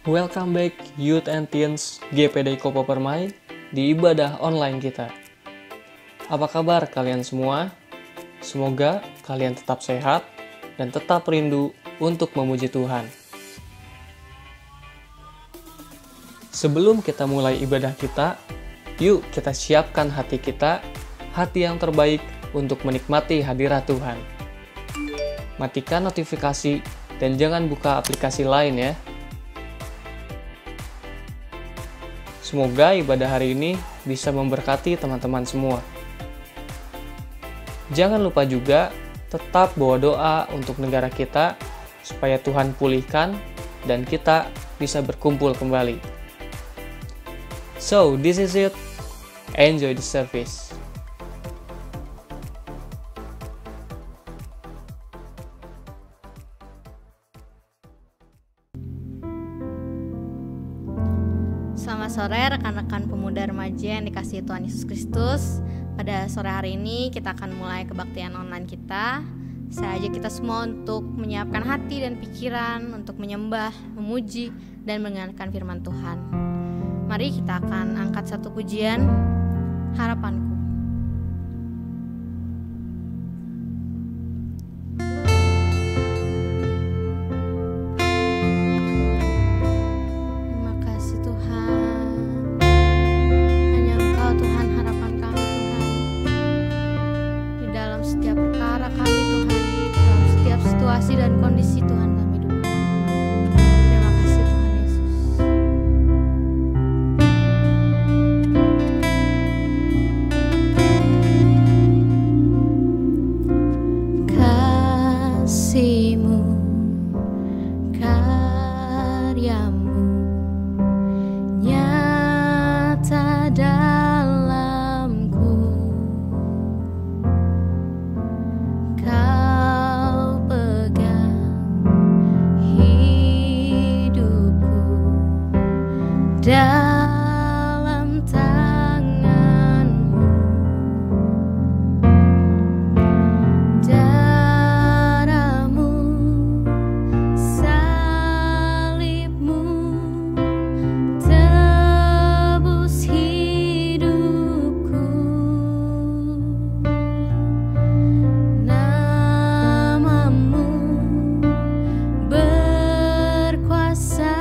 Welcome back Youth and Teens GPD Kopo Permai di ibadah online kita. Apa kabar kalian semua? Semoga kalian tetap sehat dan tetap rindu untuk memuji Tuhan. Sebelum kita mulai ibadah kita, yuk kita siapkan hati kita, hati yang terbaik untuk menikmati hadirat Tuhan. Matikan notifikasi dan jangan buka aplikasi lain ya. Semoga ibadah hari ini bisa memberkati teman-teman semua. Jangan lupa juga tetap bawa doa untuk negara kita supaya Tuhan pulihkan dan kita bisa berkumpul kembali. So, this is it. Enjoy the service. Selamat sore rekan-rekan pemuda remaja yang dikasihi Tuhan Yesus Kristus. Pada sore hari ini kita akan mulai kebaktian online kita. Saya ajak kita semua untuk menyiapkan hati dan pikiran untuk menyembah, memuji, dan mendengarkan firman Tuhan. Mari kita akan angkat satu pujian, Harapanku. Dan kondisi Tuhan dalam hidup. Terima kasih Tuhan Yesus. Kasih-Mu, karya-Mu nyata dalamku. Dalam tangan-Mu, darah-Mu, salib-Mu tebus hidupku. Nama-Mu berkuasa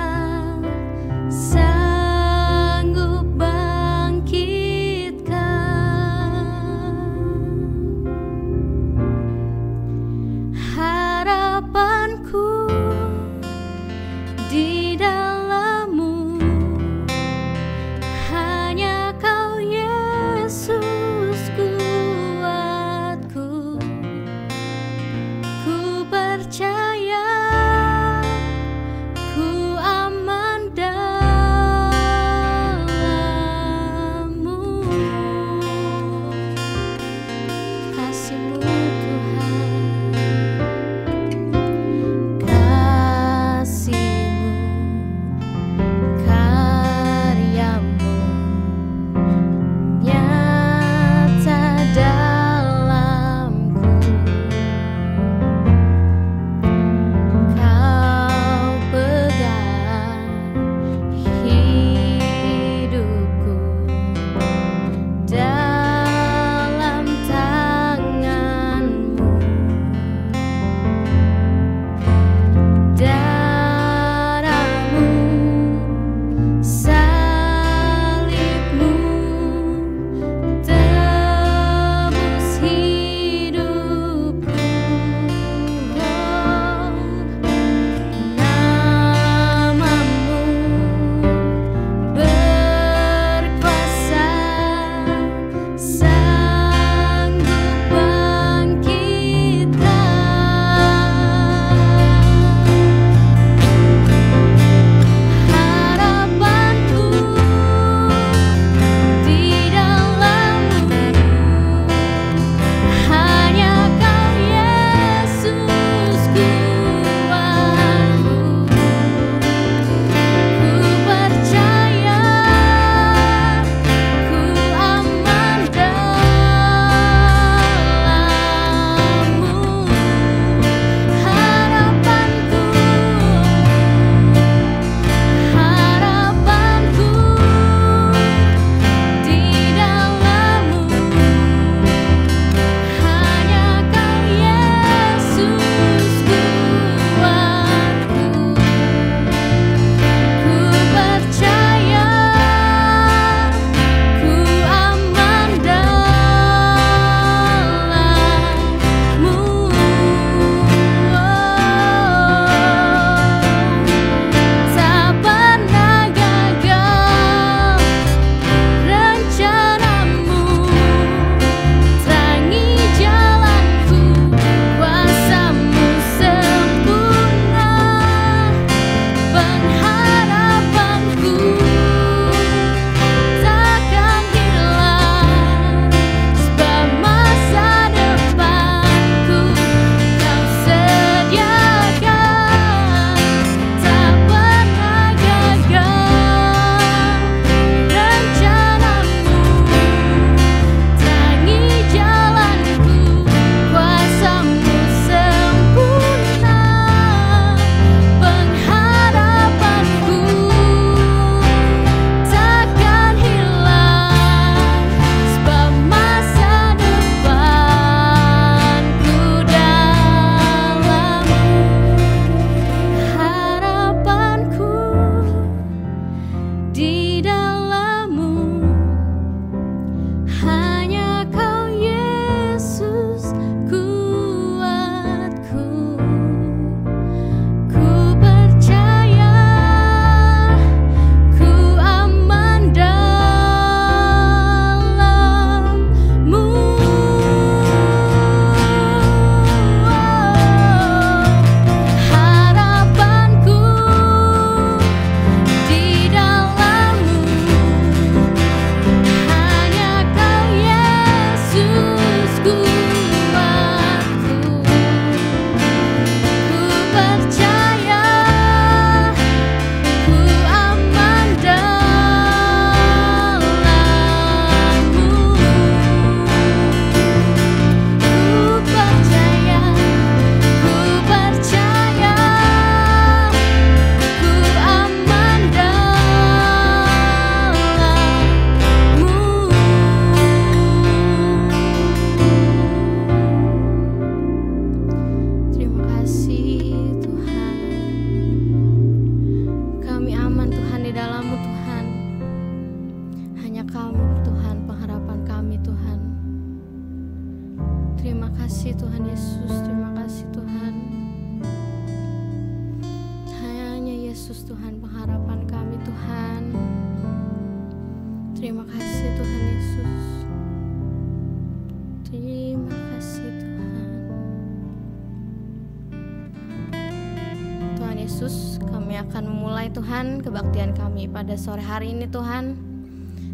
Yesus, kami akan memulai Tuhan kebaktian kami pada sore hari ini Tuhan.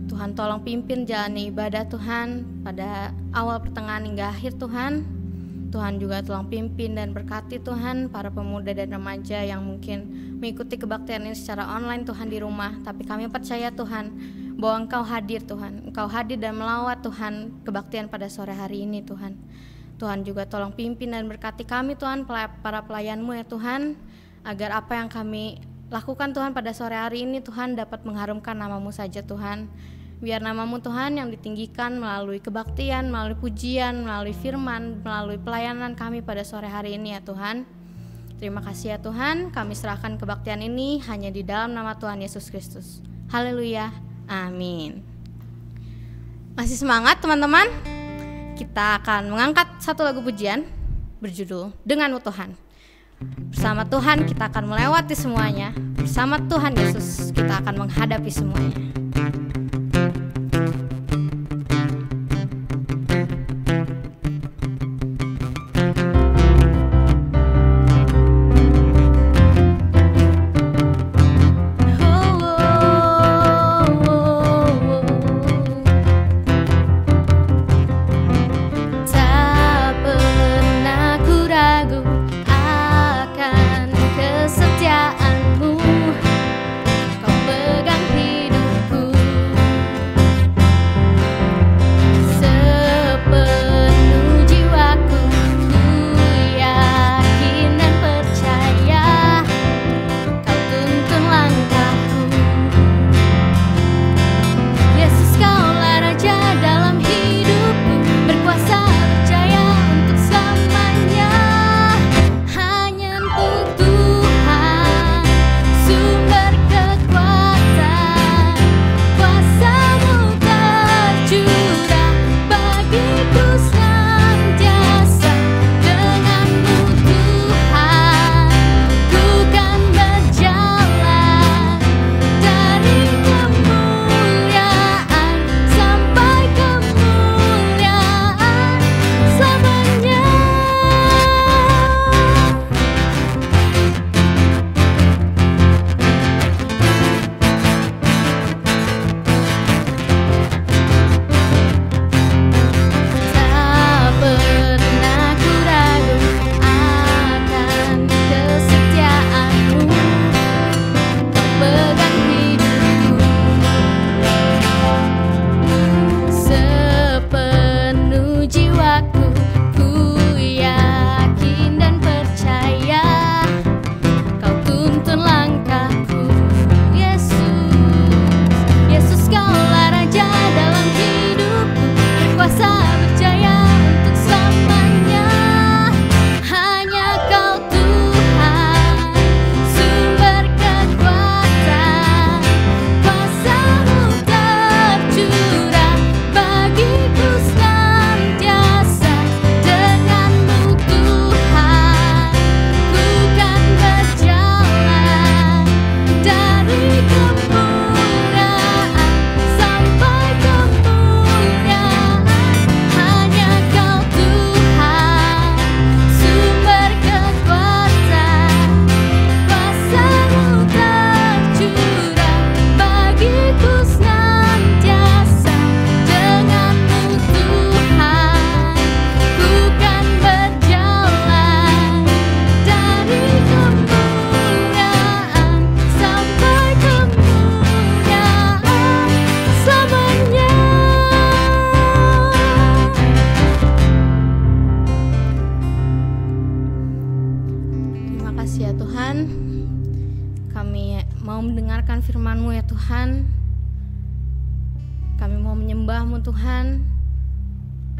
Tuhan tolong pimpin jalannya ibadah Tuhan pada awal, pertengahan hingga akhir Tuhan. Tuhan juga tolong pimpin dan berkati Tuhan para pemuda dan remaja yang mungkin mengikuti kebaktian ini secara online Tuhan di rumah. Tapi kami percaya Tuhan bahwa Engkau hadir Tuhan. Engkau hadir dan melawat Tuhan kebaktian pada sore hari ini Tuhan. Tuhan juga tolong pimpin dan berkati kami Tuhan, para pelayan-Mu ya Tuhan, agar apa yang kami lakukan Tuhan pada sore hari ini Tuhan dapat mengharumkan nama-Mu saja Tuhan. Biar nama-Mu Tuhan yang ditinggikan melalui kebaktian, melalui pujian, melalui firman, melalui pelayanan kami pada sore hari ini ya Tuhan. Terima kasih ya Tuhan, kami serahkan kebaktian ini hanya di dalam nama Tuhan Yesus Kristus. Haleluya, amin. Masih semangat teman-teman? Kita akan mengangkat satu lagu pujian berjudul Denganmu Tuhan. Bersama Tuhan kita akan melewati semuanya. Bersama Tuhan Yesus kita akan menghadapi semuanya.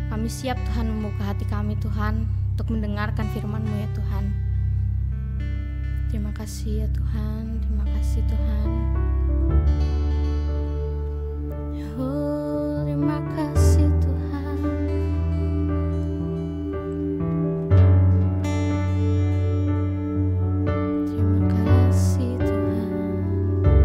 Kami siap Tuhan membuka hati kami Tuhan untuk mendengarkan firman-Mu ya Tuhan. Terima kasih ya Tuhan, terima kasih Tuhan. Oh, terima kasih Tuhan. Terima kasih Tuhan. Oh.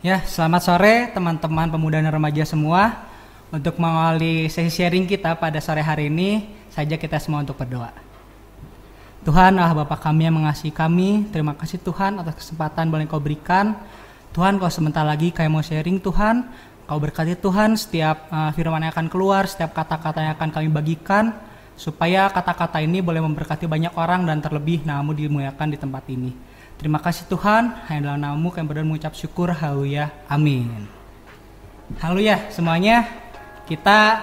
Ya, selamat sore teman-teman pemuda dan remaja semua. Untuk mengawali sesi sharing kita pada sore hari ini, saja kita semua untuk berdoa. Tuhan Allah Bapa kami yang mengasihi kami, terima kasih Tuhan atas kesempatan boleh Kau berikan. Tuhan, Kau sebentar lagi kami mau sharing Tuhan. Kau berkati Tuhan setiap firman yang akan keluar, setiap kata-kata yang akan kami bagikan, supaya kata-kata ini boleh memberkati banyak orang dan terlebih namamu dimuliakan di tempat ini. Terima kasih Tuhan, hanya dalam namamu kami berdoa mengucap syukur, haleluya, amin. Haleluya semuanya, kita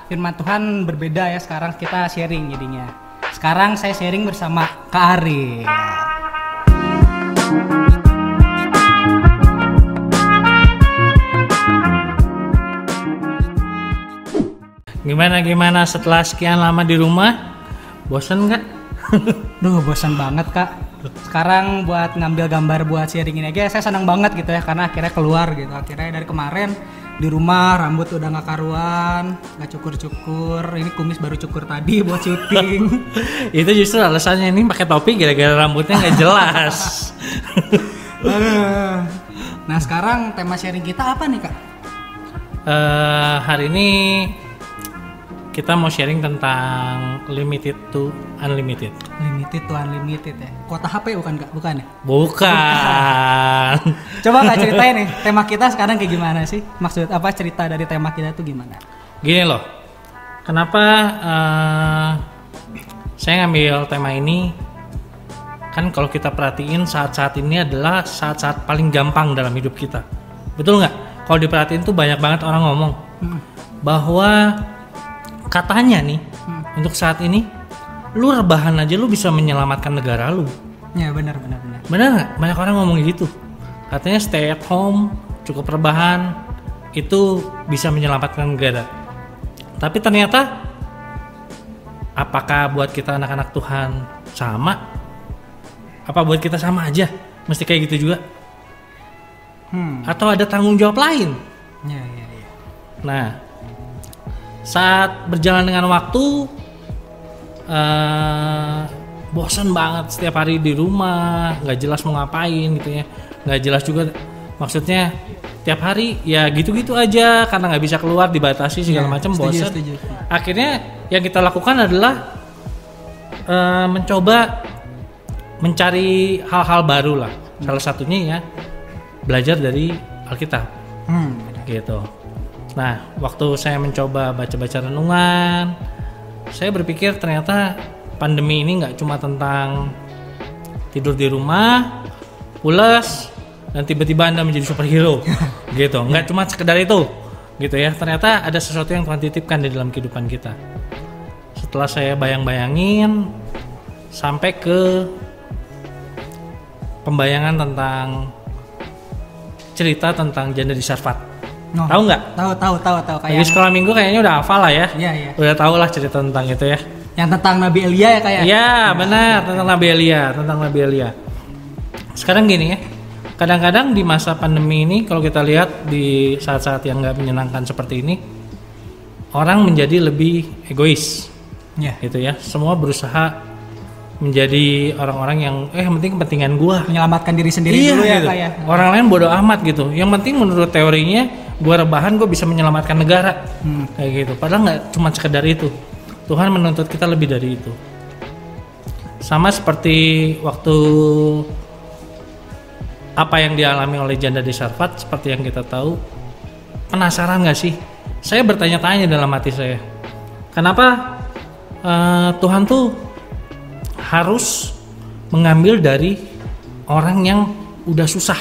firman Tuhan berbeda ya, sekarang kita sharing jadinya. Sekarang saya sharing bersama Kak Ari. Gimana setelah sekian lama di rumah? Bosan nggak? Duh, bosan banget Kak. Sekarang buat ngambil gambar buat sharing ini aja saya senang banget gitu ya, karena akhirnya keluar gitu. Akhirnya dari kemarin di rumah rambut udah nggak karuan, nggak cukur, ini kumis baru cukur tadi buat syuting. Itu justru alasannya ini pakai topi gara-gara rambutnya nggak jelas. Nah sekarang tema sharing kita apa nih Kak? Hari ini kita mau sharing tentang limited to unlimited. Limited to unlimited ya. Kuota HP bukan Kak? Bukan ya? Bukan. Coba Kak ceritain nih, tema kita sekarang kayak gimana sih? Maksud apa cerita dari tema kita tuh gimana? Gini loh, kenapa saya ngambil tema ini? Kan kalau kita perhatiin saat-saat ini adalah saat-saat paling gampang dalam hidup kita. Betul nggak? Kalau diperhatiin tuh banyak banget orang ngomong bahwa katanya nih untuk saat ini lu rebahan aja lu bisa menyelamatkan negara lu. Ya benar. Benar nggak? Banyak orang ngomong gitu. Katanya stay at home, cukup rebahan itu bisa menyelamatkan negara. Tapi ternyata apakah buat kita anak-anak Tuhan sama? Apa buat kita sama aja? Mesti kayak gitu juga? Atau ada tanggung jawab lain? Ya. Nah, saat berjalan dengan waktu, bosan banget setiap hari di rumah, nggak jelas mau ngapain gitu ya, nggak jelas juga maksudnya tiap hari ya gitu-gitu aja karena nggak bisa keluar, dibatasi segala macam, bosan. Akhirnya yang kita lakukan adalah mencoba mencari hal-hal baru lah. Salah satunya ya belajar dari Alkitab, gitu. Nah, waktu saya mencoba baca-baca renungan, saya berpikir ternyata pandemi ini nggak cuma tentang tidur di rumah, pulas, dan tiba-tiba Anda menjadi superhero, gitu. Nggak cuma sekedar itu, gitu ya. Ternyata ada sesuatu yang Tuhan titipkan di dalam kehidupan kita. Setelah saya bayang-bayangin, sampai ke pembayangan tentang cerita tentang janda di Sarfat. Tahu nggak? Tahu. Di sekolah minggu kayaknya udah hafal lah ya. Iya. Udah tahu lah cerita tentang itu ya. Yang tentang Nabi Elia ya kayak? Iya benar, tentang Nabi Elia. Sekarang gini ya, kadang-kadang di masa pandemi ini kalau kita lihat di saat-saat yang nggak menyenangkan seperti ini, orang menjadi lebih egois, gitu ya. Semua berusaha menjadi orang-orang yang penting kepentingan gua, menyelamatkan diri sendiri dulu ya gitu. kayak. Orang lain bodo amat gitu. Yang penting menurut teorinya gua rebahan, gua bisa menyelamatkan negara, kayak gitu. Padahal nggak cuma sekedar itu. Tuhan menuntut kita lebih dari itu. Sama seperti waktu apa yang dialami oleh janda di Sarfat, seperti yang kita tahu. Penasaran nggak sih? Saya bertanya-tanya dalam hati saya, kenapa Tuhan tuh harus mengambil dari orang yang udah susah,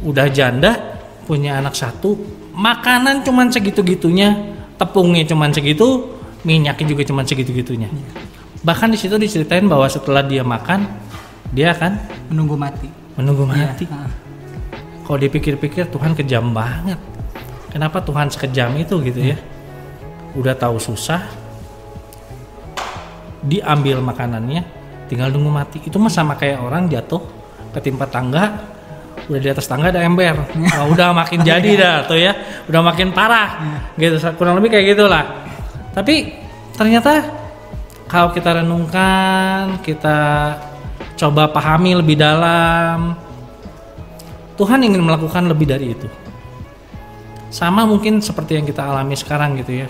udah janda, punya anak satu, makanan cuman segitu-gitunya, tepungnya cuman segitu, minyaknya juga cuman segitu-gitunya. Bahkan di situ diceritain bahwa setelah dia makan, dia akan menunggu mati. Ya. Kalau dipikir-pikir Tuhan kejam banget. Kenapa Tuhan sekejam itu gitu ya? Udah tahu susah, diambil makanannya, tinggal nunggu mati. Itu mah sama kayak orang jatuh ketimpa tangga, udah di atas tangga ada ember, udah makin jadi dah tuh ya, udah makin parah, gitu, kurang lebih kayak gitulah. Tapi ternyata kalau kita renungkan, kita coba pahami lebih dalam, Tuhan ingin melakukan lebih dari itu. Sama mungkin seperti yang kita alami sekarang gitu ya.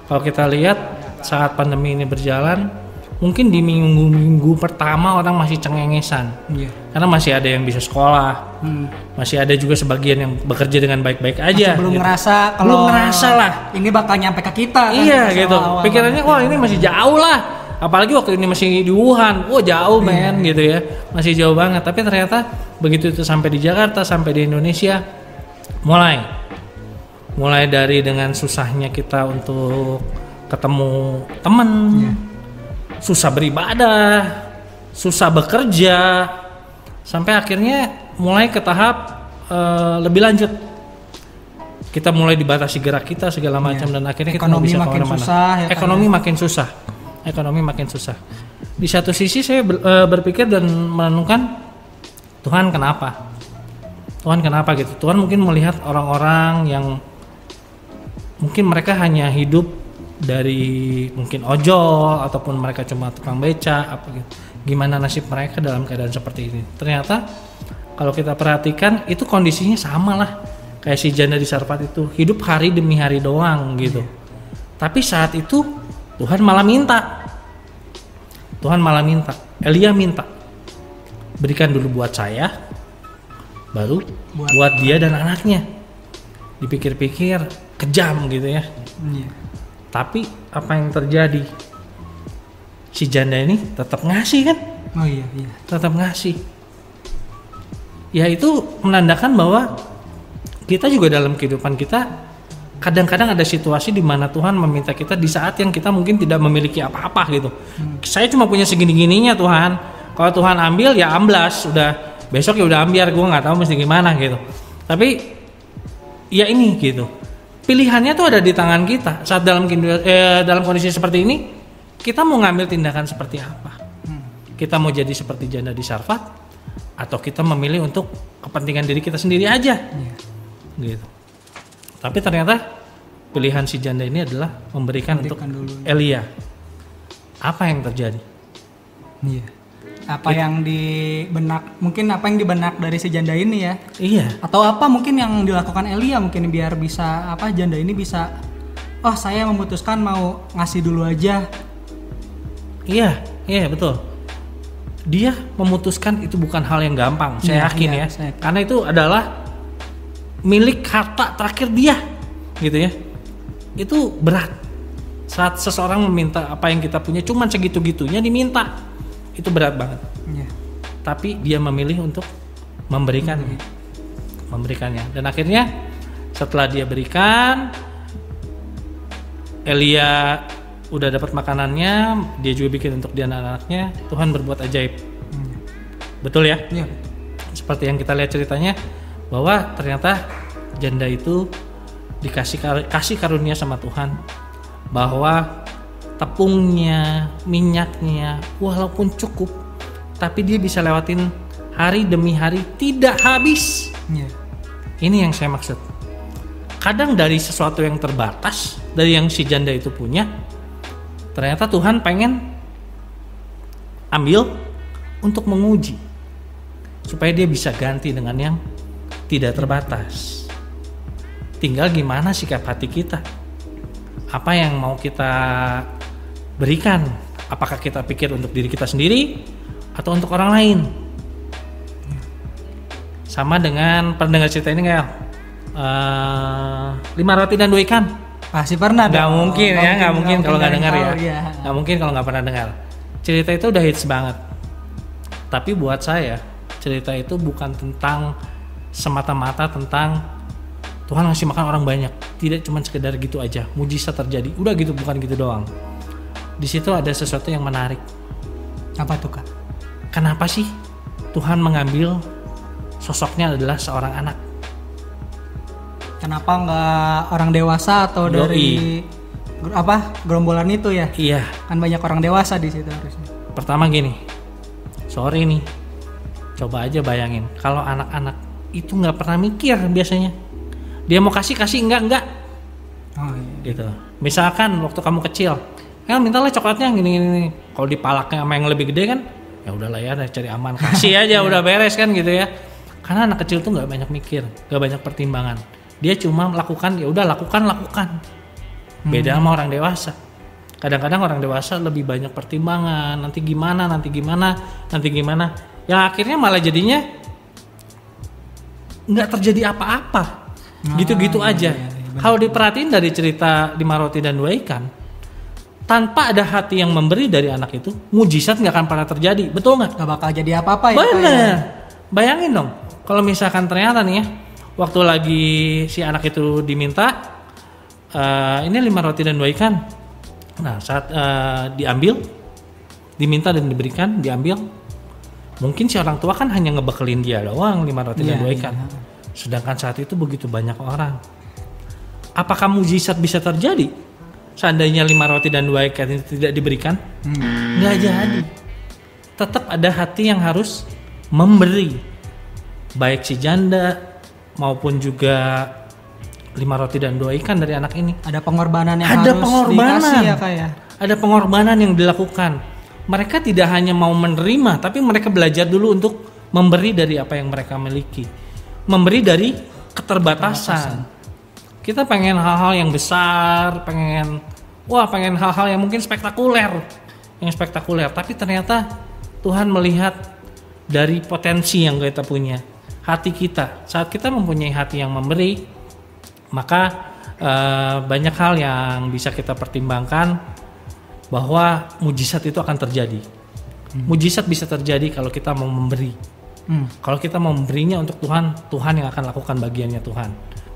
Kalau kita lihat saat pandemi ini berjalan, mungkin di minggu-minggu pertama orang masih cengengesan. Karena masih ada yang bisa sekolah, masih ada juga sebagian yang bekerja dengan baik-baik aja. Masih belum gitu. ngerasa kalau belum ngerasa lah. Ini bakal nyampe ke kita kan. Iya gitu. Pikirannya wah ini masih jauh lah. Apalagi waktu ini masih di Wuhan, jauh men gitu ya, masih jauh banget. Tapi ternyata begitu itu sampai di Jakarta, sampai di Indonesia, mulai dari dengan susahnya kita untuk ketemu teman, susah beribadah, susah bekerja, sampai akhirnya mulai ke tahap lebih lanjut. Kita mulai dibatasi gerak kita segala macam dan akhirnya ekonomi kita makin kemana-mana. susah. Ya Ekonomi makin susah. Di satu sisi saya berpikir dan merenungkan Tuhan kenapa? Tuhan kenapa gitu? Tuhan mungkin melihat orang-orang yang mungkin mereka hanya hidup dari mungkin ojol ataupun mereka cuma tukang beca apa gitu. Gimana nasib mereka dalam keadaan seperti ini? Ternyata kalau kita perhatikan itu kondisinya sama lah kayak si janda di Sarfat itu, hidup hari demi hari doang gitu. Tapi saat itu Tuhan malah minta. Elia minta. Berikan dulu buat saya, baru buat dia dan anaknya. Dipikir-pikir kejam gitu ya. Tapi apa yang terjadi? Si janda ini tetap ngasih kan? Oh iya. Tetap ngasih. Ya itu menandakan bahwa kita juga dalam kehidupan kita kadang-kadang ada situasi di mana Tuhan meminta kita di saat yang kita mungkin tidak memiliki apa-apa gitu. Saya cuma punya segini-gininya Tuhan. Kalau Tuhan ambil ya amblas, udah besok ya udah ambiar, gue nggak tahu mesti gimana gitu. Tapi ya ini gitu. Pilihannya tuh ada di tangan kita. Saat dalam kondisi seperti ini, kita mau ngambil tindakan seperti apa? Kita mau jadi seperti janda di Sarfat, atau kita memilih untuk kepentingan diri kita sendiri aja? Gitu. Tapi ternyata pilihan si janda ini adalah memberikan untuk dulu. Elia. Apa yang terjadi? Apa yang di benak dari si janda ini ya? Iya. Atau apa mungkin yang dilakukan Elia mungkin biar bisa janda ini bisa saya memutuskan mau ngasih dulu aja. Iya betul. Dia memutuskan itu bukan hal yang gampang, saya yakin ya. Karena itu adalah milik harta terakhir dia, gitu ya. Itu berat. Saat seseorang meminta apa yang kita punya cuman segitu-gitunya diminta, itu berat banget. Tapi dia memilih untuk memberikannya. Dan akhirnya setelah dia berikan, Elia udah dapat makanannya, dia juga bikin untuk dia dan anaknya. Tuhan berbuat ajaib. Betul ya? Iya. Seperti yang kita lihat ceritanya, bahwa ternyata janda itu kasih karunia sama Tuhan, bahwa tepungnya, minyaknya walaupun cukup, tapi dia bisa lewatin hari demi hari tidak habis. Ini yang saya maksud. Kadang dari sesuatu yang terbatas, dari yang si janda itu punya, ternyata Tuhan pengen ambil untuk menguji, supaya dia bisa ganti dengan yang tidak terbatas. Tinggal gimana sikap hati kita. Apa yang mau kita berikan? Apakah kita pikir untuk diri kita sendiri atau untuk orang lain? Sama dengan pendengar cerita ini kayak 5 roti dan 2 ikan. Pasti pernah. Nggak mungkin kalau nggak dengar ya. Nggak mungkin kalau nggak pernah dengar. Cerita itu udah hits banget. Tapi buat saya cerita itu bukan tentang semata-mata tentang Tuhan ngasih makan orang banyak, tidak cuma sekedar gitu aja, mujizat terjadi, udah gitu, bukan gitu doang. Di situ ada sesuatu yang menarik. Apa tuh Kak? Kenapa sih Tuhan mengambil sosoknya adalah seorang anak? Kenapa nggak orang dewasa atau dari gerombolan itu ya? Iya. Kan banyak orang dewasa di situ harusnya. Pertama gini, sorry nih, coba aja bayangin kalau anak-anak itu nggak pernah mikir biasanya. Dia mau kasih enggak. Gitu. Misalkan waktu kamu kecil, mintalah coklatnya gini. Kalau dipalaknya sama yang lebih gede kan, ya udahlah ya, cari aman, kasih aja udah beres kan gitu ya. Karena anak kecil tuh nggak banyak mikir, nggak banyak pertimbangan. Dia cuma melakukan, ya udah lakukan. Beda sama orang dewasa. Kadang-kadang orang dewasa lebih banyak pertimbangan, nanti gimana. Yang akhirnya malah jadinya nggak terjadi apa-apa. Gitu-gitu aja. Kalau diperhatiin dari cerita 5 roti dan 2 ikan, tanpa ada hati yang memberi dari anak itu, mujizat nggak akan pernah terjadi. Betul nggak? Nggak bakal jadi apa-apa ya. Bener. Bayangin dong, kalau misalkan ternyata nih ya, waktu lagi si anak itu diminta, ini 5 roti dan 2 ikan. Nah, saat diambil, diminta dan diberikan, diambil, mungkin si orang tua kan hanya ngebekelin dia doang 5 roti dan 2 ikan. Sedangkan saat itu begitu banyak orang. Apakah mujizat bisa terjadi seandainya 5 roti dan 2 ikan itu tidak diberikan? Nggak jadi. Tetap ada hati yang harus memberi, baik si janda maupun juga 5 roti dan 2 ikan dari anak ini. Ada pengorbanan yang harus dikasih ya Kak ya. Ada pengorbanan yang dilakukan. Mereka tidak hanya mau menerima, tapi mereka belajar dulu untuk memberi dari apa yang mereka miliki. Memberi dari keterbatasan. Kita pengen hal-hal yang besar, pengen hal-hal yang mungkin spektakuler. Tapi ternyata Tuhan melihat dari potensi yang kita punya, hati kita. Saat kita mempunyai hati yang memberi, maka banyak hal yang bisa kita pertimbangkan bahwa mujizat itu akan terjadi. Mujizat bisa terjadi kalau kita mau memberi. Kalau kita mau memberinya untuk Tuhan, Tuhan yang akan lakukan bagiannya Tuhan.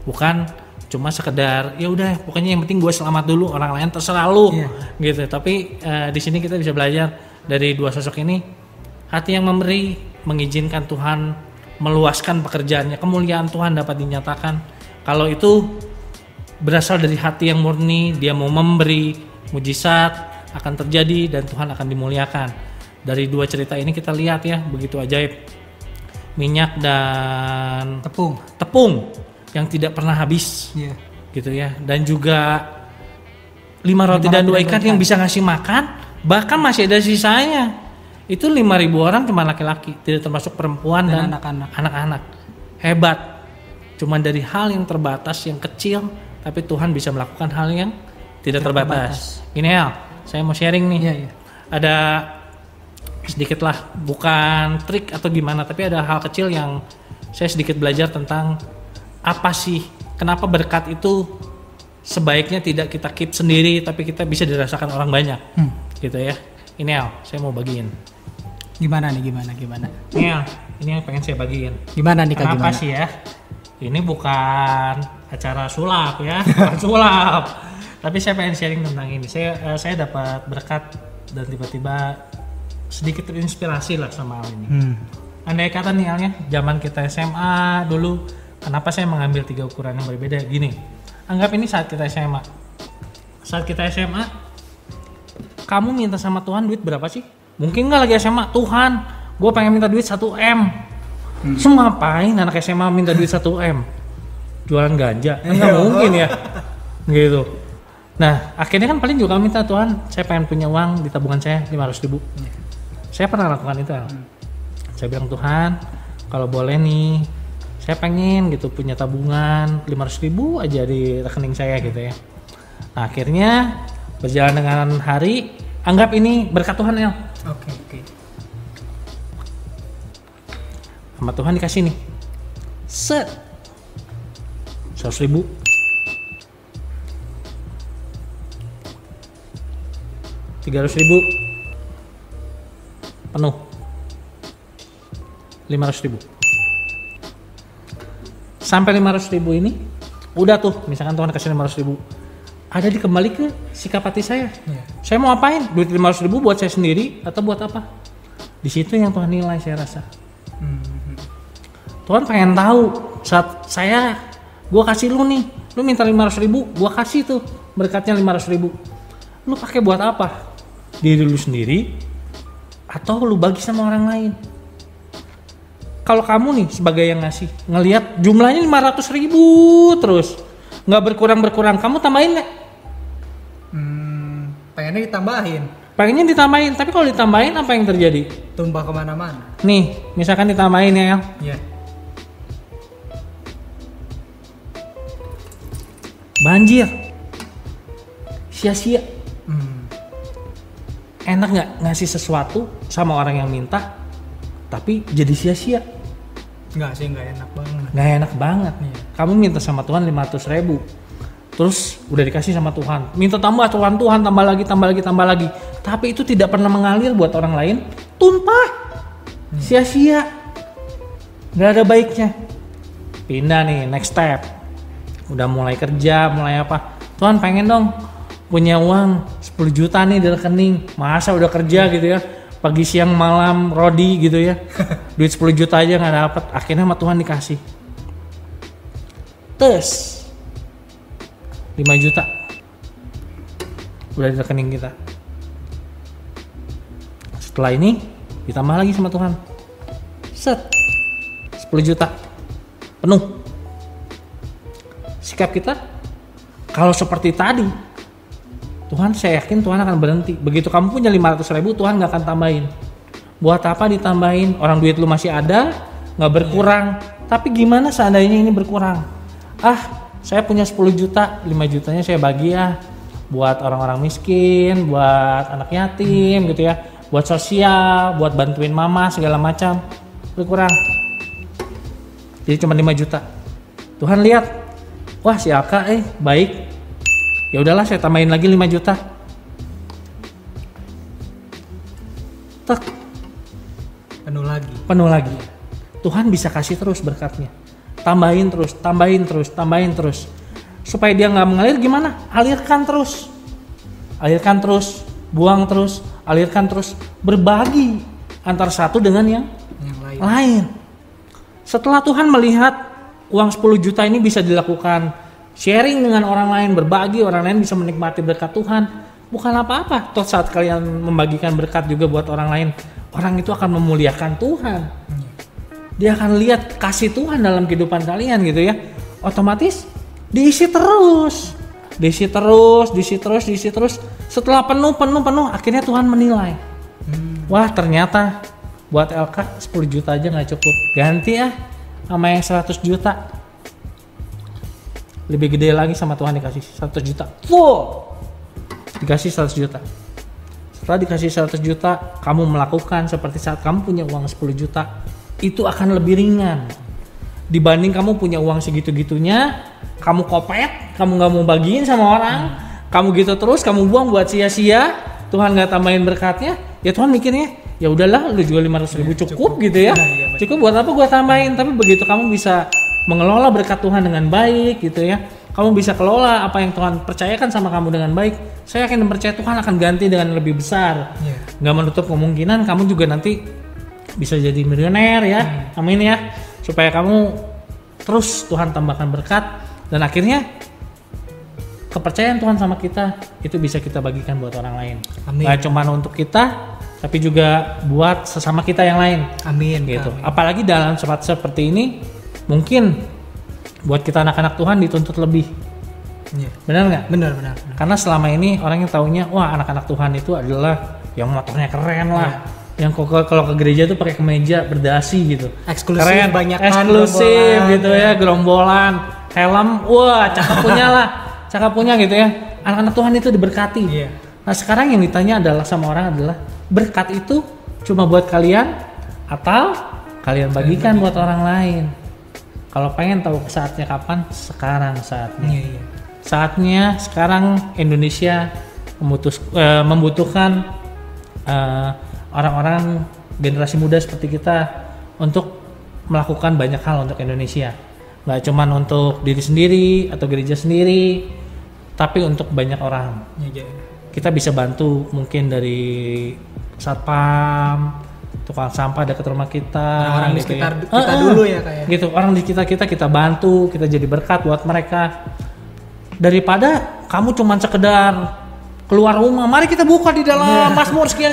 Bukan cuma sekedar ya udah pokoknya yang penting gue selamat dulu, orang lain terserah lu gitu. Tapi di sini kita bisa belajar dari 2 sosok ini, hati yang memberi mengizinkan Tuhan meluaskan pekerjaannya, kemuliaan Tuhan dapat dinyatakan. Kalau itu berasal dari hati yang murni, dia mau memberi, mujizat akan terjadi dan Tuhan akan dimuliakan. Dari 2 cerita ini kita lihat ya, begitu ajaib. Minyak dan tepung yang tidak pernah habis, gitu ya. Dan juga 5 roti dan 2 ikan yang bisa ngasih makan, bahkan masih ada sisanya. Itu 5.000 orang cuma laki-laki, tidak termasuk perempuan dan anak-anak. Hebat. Cuma dari hal yang terbatas, yang kecil, tapi Tuhan bisa melakukan hal yang tidak terbatas. Gini ya, saya mau sharing nih. Ada sedikit lah, bukan trik atau gimana, tapi ada hal kecil yang saya sedikit belajar tentang apa sih, kenapa berkat itu sebaiknya tidak kita keep sendiri, tapi kita bisa dirasakan orang banyak, gitu ya. Ini ya, saya mau bagiin. Gimana? Ini yang pengen saya bagiin. Gimana nih Kak? Kenapa sih ya? Ini bukan acara sulap ya, bukan sulap. Tapi saya pengen sharing tentang ini. Saya dapat berkat dan tiba-tiba sedikit terinspirasi lah sama hal ini. Andai kata nih Alnya, zaman kita SMA dulu, kenapa saya mengambil 3 ukuran yang berbeda? Gini, anggap ini saat kita SMA. Saat kita SMA, kamu minta sama Tuhan duit berapa sih? Mungkin nggak lagi SMA, Tuhan, gue pengen minta duit 1 M. Semua ngapain anak SMA minta duit 1 M? Jualan ganja? Nggak mungkin ya, gitu. Nah, akhirnya kan paling juga minta, Tuhan, saya pengen punya uang di tabungan saya 500.000. Saya pernah lakukan itu. Saya bilang, Tuhan, kalau boleh nih, saya pengen gitu punya tabungan 500.000 aja di rekening saya gitu ya. Nah, akhirnya berjalan dengan hari, anggap ini berkat Tuhan ya. Oke. Sama Tuhan dikasih nih, set 100.000, 300.000 penuh, 500.000. Sampai 500.000 ini udah tuh, misalkan Tuhan kasih 500.000, ada dikembali ke sikap hati saya. Saya mau apain? Duit 500.000 buat saya sendiri atau buat apa? Di situ yang Tuhan nilai, saya rasa. Tuhan pengen tahu saat gue kasih lu nih, lu minta 500.000, gue kasih tuh berkatnya 500.000. Lu pakai buat apa? Diri lu sendiri atau lu bagi sama orang lain? Kalau kamu nih sebagai yang ngasih, ngelihat jumlahnya 500.000 terus, nggak berkurang, kamu tambahin nggak? Pengennya ditambahin, tapi kalau ditambahin apa yang terjadi? Tumpah kemana-mana. Nih, misalkan ditambahin ya, Iya. banjir, sia-sia. Enak nggak ngasih sesuatu sama orang yang minta, tapi jadi sia-sia? Enggak sih, enggak enak banget. Nggak enak banget nih. Kamu minta sama Tuhan 500.000, terus udah dikasih sama Tuhan, minta tambah Tuhan tambah lagi, tapi itu tidak pernah mengalir buat orang lain, tumpah, sia-sia, nggak ada baiknya. Pindah nih, next step, udah mulai kerja, mulai apa, Tuhan pengen dong punya uang 10 juta nih di rekening. Masa udah kerja gitu ya, pagi siang malam rodi gitu ya, duit 10 juta aja nggak dapet. Akhirnya sama Tuhan dikasih tes 5 juta udah di rekening kita. Setelah ini ditambah lagi sama Tuhan, set 10 juta penuh. Sikap kita kalau seperti tadi, Tuhan, saya yakin Tuhan akan berhenti. Begitu kamu punya 500.000, Tuhan gak akan tambahin. Buat apa ditambahin? Orang duit lu masih ada, gak berkurang. Tapi gimana seandainya ini berkurang? Saya punya 10 juta, 5 jutanya saya bagi ya buat orang-orang miskin, buat anak yatim gitu ya, buat sosial, buat bantuin mama segala macam. Berkurang. Jadi cuma 5 juta. Tuhan lihat, wah si Alka baik. Ya udahlah, saya tambahin lagi 5 juta. Tak. Penuh lagi. Tuhan bisa kasih terus berkatnya. Tambahin terus. Supaya dia nggak mengalir gimana? Alirkan terus. Buang terus. Alirkan terus. Berbagi antara satu dengan yang lain. Setelah Tuhan melihat uang 10 juta ini bisa dilakukan sharing dengan orang lain, berbagi, orang lain bisa menikmati berkat Tuhan. Bukan apa-apa. Toh saat kalian membagikan berkat juga buat orang lain, orang itu akan memuliakan Tuhan. Dia akan lihat kasih Tuhan dalam kehidupan kalian gitu ya. Otomatis diisi terus. Setelah penuh, akhirnya Tuhan menilai. Wah, ternyata buat LK 10 juta aja gak cukup. Ganti ya sama yang 100 juta. Lebih gede lagi sama Tuhan dikasih 100 juta. Full. Dikasih 100 juta. Setelah dikasih 100 juta, kamu melakukan seperti saat kamu punya uang 10 juta. Itu akan lebih ringan. Dibanding kamu punya uang segitu-gitunya, kamu kopet, kamu gak mau bagiin sama orang, kamu gitu terus, kamu buang buat sia-sia, Tuhan gak tambahin berkatnya, ya Tuhan mikirnya, ya udahlah lu juga 500.000 cukup gitu ya. Cukup buat apa gua tambahin. Tapi begitu kamu bisa mengelola berkat Tuhan dengan baik gitu ya, kamu bisa kelola apa yang Tuhan percayakan sama kamu dengan baik, saya yakin dan percaya Tuhan akan ganti dengan lebih besar. Gak menutup kemungkinan kamu juga nanti bisa jadi miliuner ya. Amin ya. Supaya kamu terus Tuhan tambahkan berkat, dan akhirnya kepercayaan Tuhan sama kita itu bisa kita bagikan buat orang lain. Amin. Gak cuma untuk kita, tapi juga buat sesama kita yang lain. Amin. Gitu. Amin. Apalagi dalam saat seperti ini, mungkin buat kita anak-anak Tuhan dituntut lebih. Benar nggak? Benar. Karena selama ini orang yang taunya, wah anak-anak Tuhan itu adalah yang motornya keren lah. Yang kalau ke gereja tuh pakai kemeja berdasi gitu. Eksklusif, keren, banyak eksklusif gitu ya, gerombolan, helm, wah cakep punya gitu ya. Anak-anak Tuhan itu diberkati. Nah sekarang yang ditanya adalah sama orang adalah, berkat itu cuma buat kalian atau kalian bagikan buat orang lain? Kalau pengen tahu saatnya kapan? Sekarang saatnya. Saatnya sekarang Indonesia membutuhkan orang-orang generasi muda seperti kita untuk melakukan banyak hal untuk Indonesia. Nggak cuma untuk diri sendiri atau gereja sendiri, tapi untuk banyak orang. Kita bisa bantu mungkin dari satpam, tukang sampah dekat rumah kita, orang di sekitar kita dulu ya kayak. Gitu, orang di kita bantu, kita jadi berkat buat mereka. Daripada kamu cuma sekedar keluar rumah, mari kita buka di dalam Mazmur sekian,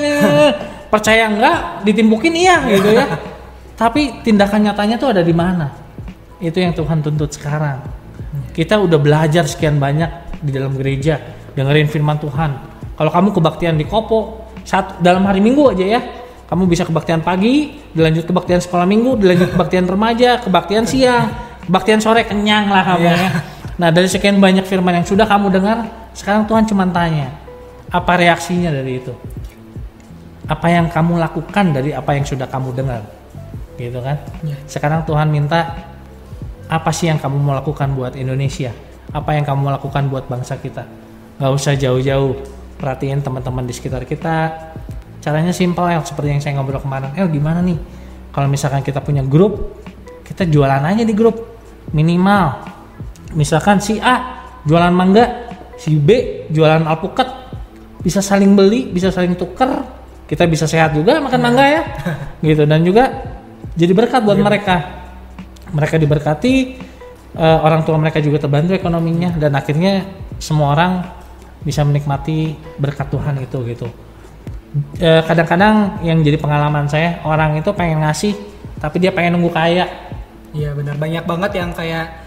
percaya enggak, ditimpukin iya gitu ya. Tapi tindakan nyatanya tuh ada di mana? Itu yang Tuhan tuntut sekarang. Kita udah belajar sekian banyak di dalam gereja, dengerin firman Tuhan. Kalau kamu kebaktian di Kopo, dalam hari Minggu aja ya, kamu bisa kebaktian pagi, dilanjut kebaktian sekolah minggu, dilanjut kebaktian remaja, kebaktian siang, kebaktian sore, kenyang lah kamu ya. Nah, dari sekian banyak firman yang sudah kamu dengar, sekarang Tuhan cuma tanya, apa reaksinya dari itu? Apa yang kamu lakukan dari apa yang sudah kamu dengar? Gitu kan? Ya. Sekarang Tuhan minta, apa sih yang kamu mau lakukan buat Indonesia? Apa yang kamu mau lakukan buat bangsa kita? Gak usah jauh-jauh, perhatiin teman-teman di sekitar kita. Caranya simpel ya, seperti yang saya ngobrol kemarin. Gimana nih? Kalau misalkan kita punya grup, kita jualan aja di grup. Minimal misalkan si A jualan mangga, si B jualan alpukat, bisa saling beli, bisa saling tuker, kita bisa sehat juga makan mangga ya, gitu. Dan juga jadi berkat buat mereka diberkati, orang tua mereka juga terbantu ekonominya, dan akhirnya semua orang bisa menikmati berkat Tuhan itu gitu. Kadang-kadang yang jadi pengalaman saya, orang itu pengen ngasih tapi dia pengen nunggu kaya. Iya benar, banyak banget yang kayak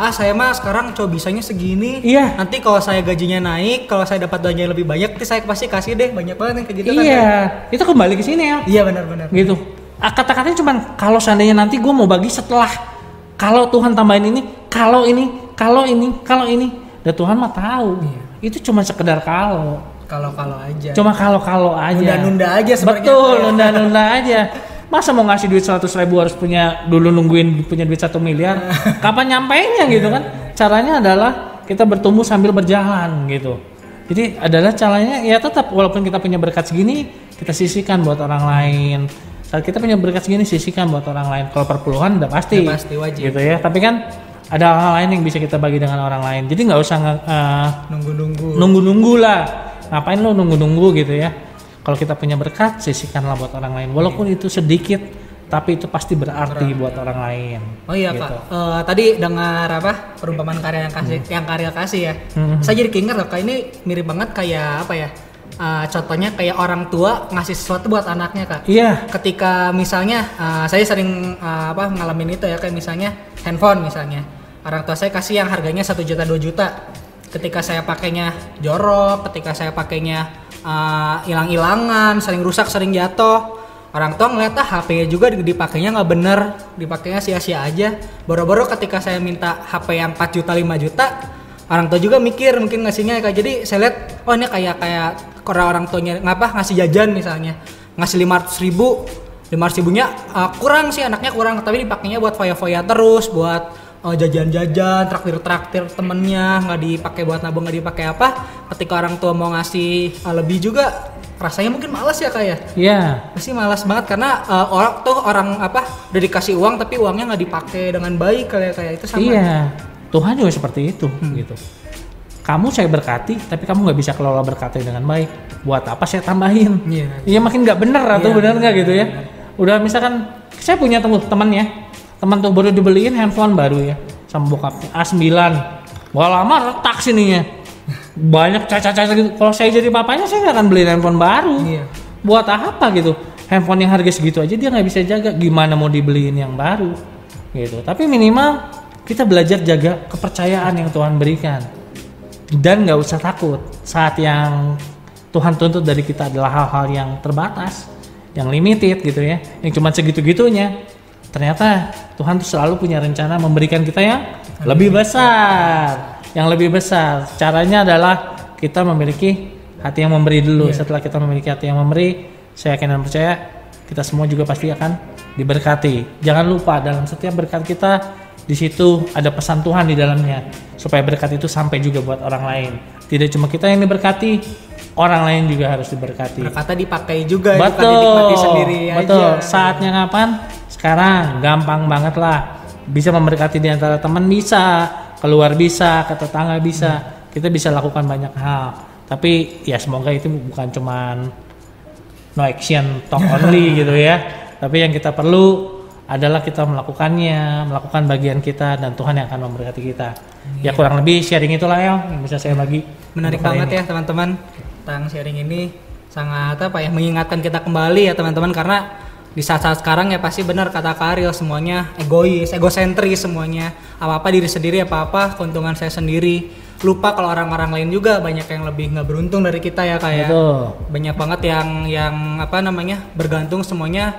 saya mah sekarang coba bisanya segini. Iya. Nanti kalau saya gajinya naik, kalau saya dapat belanja yang lebih banyak, nanti saya pasti kasih deh, banyak banget yang kayak gitu kan. Iya, itu kembali ke sini ya. Iya benar-benar. Gitu. Kata-katanya cuman kalau seandainya nanti gue mau bagi setelah, kalau Tuhan tambahin ini, kalau ini, dan Tuhan mah tahu. Iya. Itu cuma sekedar kalau aja. Cuma kalau aja. Nunda-nunda aja sebenarnya. Betul, nunda-nunda aja. Masa mau ngasih duit 100.000 harus nungguin punya duit 1 miliar? Kapan nyampainya gitu kan? Caranya adalah kita bertumbuh sambil berjalan gitu. Jadi adalah caranya ya tetap walaupun kita punya berkat segini, kita sisihkan buat orang lain. Saat kita punya berkat segini, sisihkan buat orang lain. Kalau perpuluhan udah pasti wajib. Gitu ya. Tapi kan ada hal lain yang bisa kita bagi dengan orang lain. Jadi nggak usah nunggu-nunggu lah. Ngapain lo nunggu-nunggu gitu ya? Kalau kita punya berkat, sisihkanlah buat orang lain. Walaupun itu sedikit, tapi itu pasti berarti buat orang lain. Oh iya gitu. Kak, tadi dengar apa perumpamaan karya yang karya kasih ya. Saya jadi keinget loh, ini mirip banget kayak apa ya? Contohnya kayak orang tua ngasih sesuatu buat anaknya Kak. Iya. Ketika misalnya saya sering ngalamin itu ya, kayak misalnya handphone misalnya. Orang tua saya kasih yang harganya 1 juta 2 juta. Ketika saya pakainya jorok, ketika saya pakainya hilang-hilangan, sering rusak, sering jatuh. Orang tua ngeliat HP-nya juga dipakainya nggak bener, dipakainya sia-sia aja. Boro-boro ketika saya minta HP yang 4 juta 5 juta, orang tua juga mikir mungkin ngasihnya kayak. Jadi saya lihat, oh ini kayak orang tuanya ngasih jajan misalnya, ngasih 500.000-nya kurang sih, anaknya kurang, tapi dipakainya buat foya-foya terus, buat jajan-jajan, traktir temennya, nggak dipakai buat nabung, nggak dipakai apa. Ketika orang tua mau ngasih lebih juga, rasanya mungkin malas ya Kak ya. Iya. Pasti malas banget karena orang udah dikasih uang tapi uangnya nggak dipakai dengan baik kayak itu sama. Iya. Tuhan juga seperti itu gitu. Kamu saya berkati, tapi kamu nggak bisa kelola berkatnya dengan baik. Buat apa saya tambahin? Iya makin nggak bener atau bener nggak gitu ya. Udah misalkan saya punya teman tuh baru dibeliin handphone baru ya sama bokapnya A9. Gak lama retak sininya. Banyak cacat-cacat gitu. Kalau saya jadi papanya, saya nggak akan beliin handphone baru. Iya. Buat apa gitu? Handphone yang harga segitu aja dia nggak bisa jaga. Gimana mau dibeliin yang baru? Gitu. Tapi minimal kita belajar jaga kepercayaan yang Tuhan berikan. Dan nggak usah takut saat yang Tuhan tuntut dari kita adalah hal-hal yang terbatas, yang limited gitu ya, yang cuma segitu-gitunya. Ternyata Tuhan tuh selalu punya rencana memberikan kita yang lebih besar. Yang lebih besar. Caranya adalah kita memiliki hati yang memberi dulu. Setelah kita memiliki hati yang memberi, saya yakin dan percaya kita semua juga pasti akan diberkati. Jangan lupa dalam setiap berkat kita, di situ ada pesan Tuhan di dalamnya. Supaya berkat itu sampai juga buat orang lain. Tidak cuma kita yang diberkati, orang lain juga harus diberkati. Berkatnya dipakai juga, betul, bukan dinikmati sendiri aja. Betul. Saatnya kapan? Sekarang gampang banget lah. Bisa memberkati di antara teman bisa, keluar bisa, ke tetangga bisa. Kita bisa lakukan banyak hal. Tapi ya semoga itu bukan cuman no action talk only gitu ya. Tapi yang kita perlu adalah kita melakukannya, melakukan bagian kita, dan Tuhan yang akan memberkati kita. Ya kurang lebih sharing itulah ya yang bisa saya bagi. Menarik banget ya teman-teman. Tentang sharing ini sangat mengingatkan kita kembali ya teman-teman, karena di saat-saat sekarang ya pasti benar kata Kak Ariel, semuanya egois, egosentris semuanya. Apa-apa diri sendiri, apa-apa keuntungan saya sendiri. Lupa kalau orang-orang lain juga banyak yang lebih nggak beruntung dari kita ya Kak ya. Banyak banget yang bergantung semuanya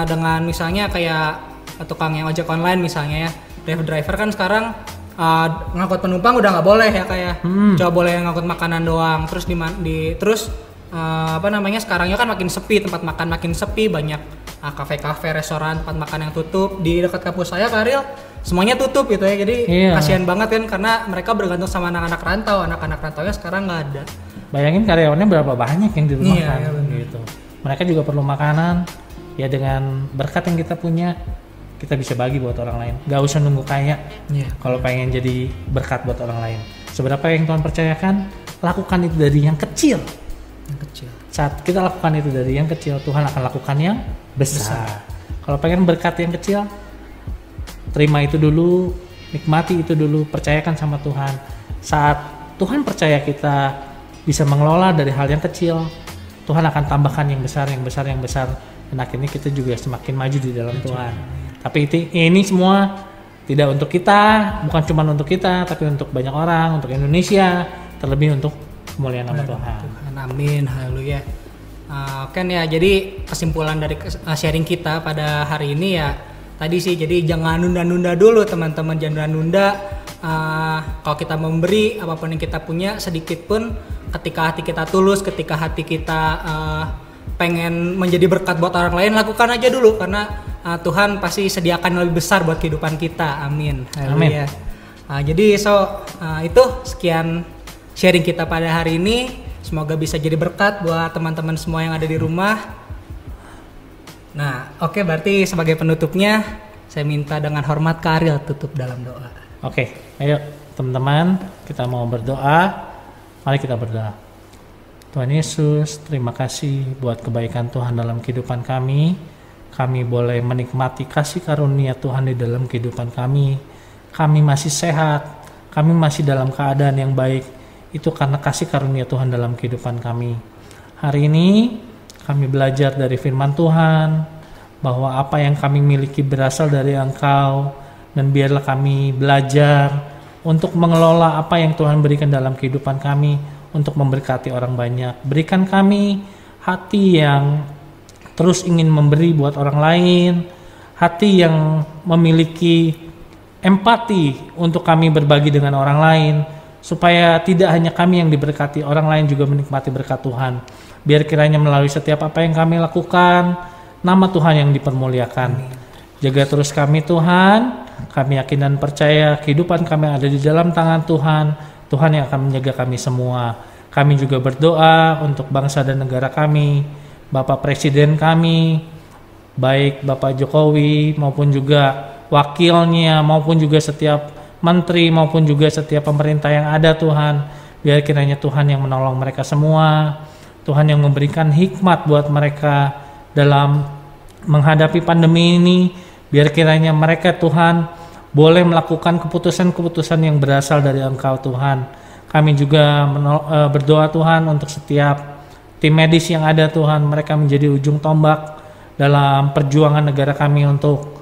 dengan misalnya kayak tukang yang ojek online misalnya ya. Driver kan sekarang ngangkut penumpang udah nggak boleh ya kayak coba boleh ngangkut makanan doang. Terus sekarangnya kan makin sepi, tempat makan makin sepi, banyak kafe-kafe, restoran, tempat makan yang tutup. Di dekat kampus saya Karil semuanya tutup gitu ya, jadi kasihan banget kan karena mereka bergantung sama anak-anak rantaunya sekarang nggak ada. Bayangin karyawannya berapa banyak yang di rumah gitu. Mereka juga perlu makanan. Ya dengan berkat yang kita punya, kita bisa bagi buat orang lain. Gak usah nunggu kaya. Kalau pengen jadi berkat buat orang lain. Seberapa yang Tuhan percayakan, lakukan itu dari yang kecil. Saat kita lakukan itu dari yang kecil, Tuhan akan lakukan yang besar. Kalau pengen berkat yang kecil, terima itu dulu, nikmati itu dulu, percayakan sama Tuhan. Saat Tuhan percaya kita bisa mengelola dari hal yang kecil, Tuhan akan tambahkan yang besar. Dan akhirnya kita juga semakin maju di dalam Tuhan. Tapi ini semua tidak untuk kita, bukan cuma untuk kita, tapi untuk banyak orang, untuk Indonesia, terlebih untuk kemuliaan nama Tuhan. Amin, haleluya. Kan ya, jadi kesimpulan dari sharing kita pada hari ini ya tadi sih, jadi jangan nunda-nunda dulu teman-teman, jangan nunda. Kalau kita memberi apapun yang kita punya sedikit pun, ketika hati kita tulus, ketika hati kita pengen menjadi berkat buat orang lain, lakukan aja dulu karena Tuhan pasti sediakan yang lebih besar buat kehidupan kita. Amin. Haleluya. Jadi itu sekian sharing kita pada hari ini. Semoga bisa jadi berkat buat teman-teman semua yang ada di rumah. Nah, oke, berarti sebagai penutupnya saya minta dengan hormat Karil tutup dalam doa. Oke, ayo teman-teman, kita mau berdoa. Mari kita berdoa. Tuhan Yesus, terima kasih buat kebaikan Tuhan dalam kehidupan kami. Kami boleh menikmati kasih karunia Tuhan di dalam kehidupan kami. Kami masih sehat, kami masih dalam keadaan yang baik. Itu karena kasih karunia Tuhan dalam kehidupan kami. Hari ini kami belajar dari firman Tuhan bahwa apa yang kami miliki berasal dari Engkau, dan biarlah kami belajar untuk mengelola apa yang Tuhan berikan dalam kehidupan kami untuk memberkati orang banyak. Berikan kami hati yang terus ingin memberi buat orang lain, hati yang memiliki empati untuk kami berbagi dengan orang lain, supaya tidak hanya kami yang diberkati, orang lain juga menikmati berkat Tuhan. Biar kiranya melalui setiap apa yang kami lakukan, nama Tuhan yang dipermuliakan. Jaga terus kami Tuhan, kami yakin dan percaya kehidupan kami ada di dalam tangan Tuhan. Tuhan yang akan menjaga kami semua. Kami juga berdoa untuk bangsa dan negara kami, Bapak Presiden kami, baik Bapak Jokowi maupun juga wakilnya, maupun juga setiap menteri, maupun juga setiap pemerintah yang ada Tuhan. Biar kiranya Tuhan yang menolong mereka semua, Tuhan yang memberikan hikmat buat mereka dalam menghadapi pandemi ini. Biar kiranya mereka Tuhan boleh melakukan keputusan-keputusan yang berasal dari Engkau Tuhan. Kami juga berdoa Tuhan untuk setiap tim medis yang ada Tuhan. Mereka menjadi ujung tombak dalam perjuangan negara kami untuk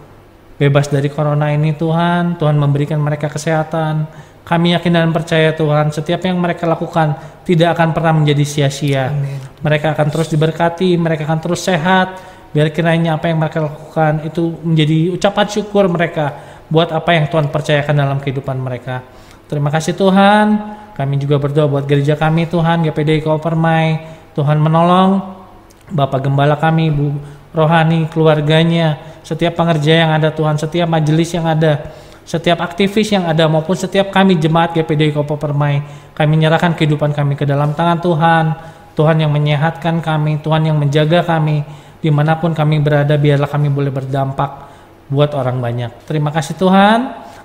bebas dari corona ini Tuhan. Tuhan memberikan mereka kesehatan. Kami yakin dan percaya Tuhan, setiap yang mereka lakukan tidak akan pernah menjadi sia-sia. Mereka akan terus diberkati, mereka akan terus sehat. Biar kiranya apa yang mereka lakukan itu menjadi ucapan syukur mereka buat apa yang Tuhan percayakan dalam kehidupan mereka. Terima kasih Tuhan. Kami juga berdoa buat gereja kami Tuhan, GPDI Kopermai. Tuhan menolong Bapak Gembala kami, Bu Rohani, keluarganya, setiap pengerja yang ada Tuhan, setiap majelis yang ada, setiap aktivis yang ada, maupun setiap kami jemaat GPDI Kopermai. Kami menyerahkan kehidupan kami ke dalam tangan Tuhan. Tuhan yang menyehatkan kami, Tuhan yang menjaga kami, dimanapun kami berada, biarlah kami boleh berdampak buat orang banyak. Terima kasih Tuhan.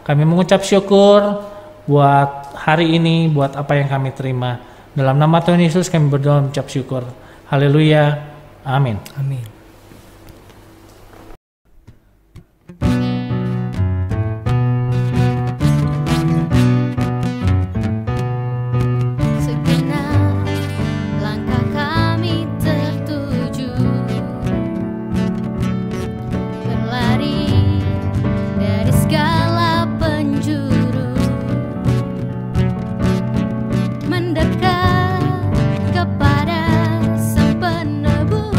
Kami mengucap syukur buat hari ini, buat apa yang kami terima. Dalam nama Tuhan Yesus kami berdoa mengucap syukur. Haleluya. Amin. Amin. Mendekat kepada Sang Penebus.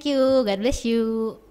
Thank you. God bless you.